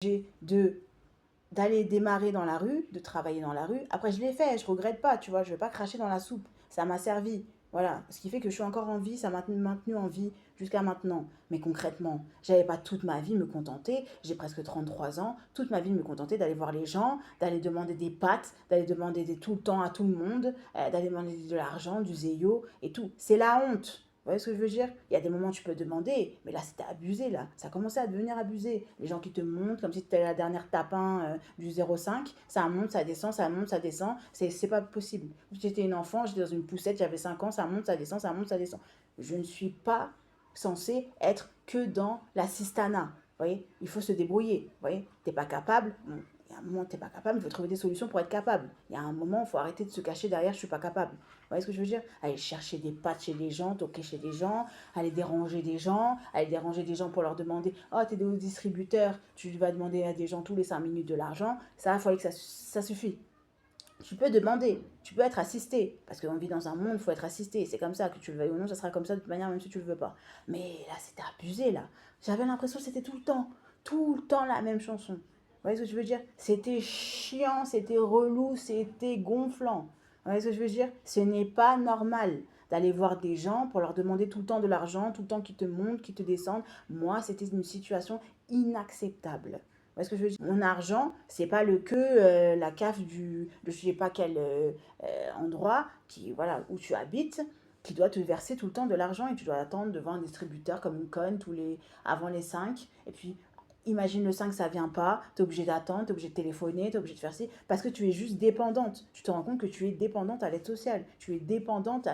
de d'aller démarrer dans la rue, de travailler dans la rue. Après, je l'ai fait, je regrette pas, tu vois, je vais pas cracher dans la soupe. Ça m'a servi. Voilà, ce qui fait que je suis encore en vie, ça m'a maintenu en vie jusqu'à maintenant. Mais concrètement, j'avais pas toute ma vie me contenter, j'ai presque 33 ans, toute ma vie me contenter d'aller voir les gens, d'aller demander des pâtes, d'aller demander tout le temps à tout le monde, d'aller demander de l'argent, du zéyo et tout. C'est la honte. Vous voyez ce que je veux dire? Il y a des moments où tu peux demander, mais là c'était abusé là. Ça commençait à devenir abusé. Les gens qui te montrent comme si tu étais la dernière tapin du 0,5, ça monte, ça descend, ça monte, ça descend. C'est pas possible. J'étais une enfant, j'étais dans une poussette, j'avais 5 ans, ça monte, ça descend, ça monte, ça descend. Je ne suis pas censée être que dans l'assistanat. Vous voyez? Il faut se débrouiller. Vous voyez? T'es pas capable. Bon, il y a un moment où t'es pas capable, il faut trouver des solutions pour être capable. Il y a un moment, il faut arrêter de se cacher derrière je suis pas capable. Vous voyez ce que je veux dire? Aller chercher des pâtes chez les gens, toquer chez les gens, aller déranger des gens pour leur demander oh, t'es des distributeurs, tu vas demander à des gens tous les 5 minutes de l'argent. Ça, il faut que ça suffit. Tu peux demander, tu peux être assisté, parce qu'on vit dans un monde, il faut être assisté. C'est comme ça, que tu le veuilles ou non, ça sera comme ça de toute manière, même si tu le veux pas. Mais là, c'était abusé, là. J'avais l'impression que c'était tout le temps la même chanson. Vous voyez ce que je veux dire? C'était chiant, c'était relou, c'était gonflant. Vous voyez ce que je veux dire? Ce n'est pas normal d'aller voir des gens pour leur demander tout le temps de l'argent, tout le temps qu'ils te montent, qu'ils te descendent. Moi, c'était une situation inacceptable. Est-ce que je veux dire? Mon argent, c'est pas le que la CAF de je sais pas quel endroit qui, voilà, où tu habites qui doit te verser tout le temps de l'argent et tu dois attendre devant un distributeur comme une conne avant les 5. Et puis, imagine le 5 ça vient pas, tu es obligé d'attendre, tu es obligé de téléphoner, tu es obligé de faire ci, parce que tu es juste dépendante. Tu te rends compte que tu es dépendante à l'aide sociale. Tu es dépendante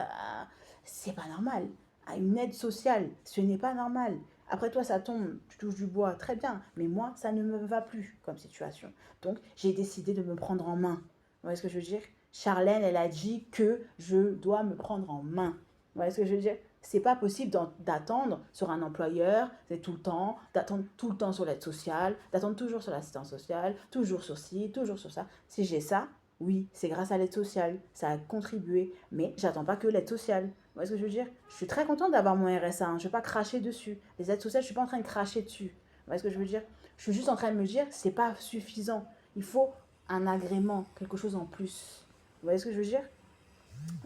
c'est pas normal. À une aide sociale. Ce n'est pas normal. Après toi, ça tombe, tu touches du bois, très bien. Mais moi, ça ne me va plus comme situation. Donc, j'ai décidé de me prendre en main. Vous voyez ce que je veux dire? Charlène, elle a dit que je dois me prendre en main. Vous voyez ce que je veux dire? C'est pas possible d'attendre sur un employeur, c'est tout le temps, d'attendre tout le temps sur l'aide sociale, d'attendre toujours sur l'assistance sociale, toujours sur ci, toujours sur ça. Si j'ai ça, oui, c'est grâce à l'aide sociale, ça a contribué, mais j'attends pas que l'aide sociale. Vous voyez ce que je veux dire? Je suis très contente d'avoir mon RSA, hein. Je ne vais pas cracher dessus. Les aides sociales, je ne suis pas en train de cracher dessus. Vous voyez ce que je veux dire? Je suis juste en train de me dire, c'est pas suffisant. Il faut un agrément, quelque chose en plus. Vous voyez ce que je veux dire?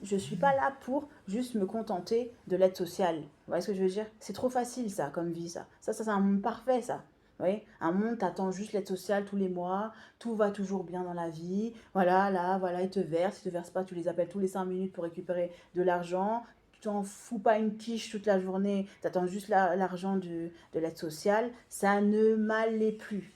Je ne suis pas là pour juste me contenter de l'aide sociale. Vous voyez ce que je veux dire? C'est trop facile, ça, comme vie, ça. Ça, c'est un monde parfait, ça. Vous voyez? Un monde, t'attends juste l'aide sociale tous les mois, tout va toujours bien dans la vie. Voilà, là, voilà, ils te versent. Ils te versent pas, tu les appelles tous les 5 minutes pour récupérer de l'argent. Tu t'en fous pas une quiche toute la journée, t'attends juste l'argent de l'aide sociale. Ça ne m'allait plus.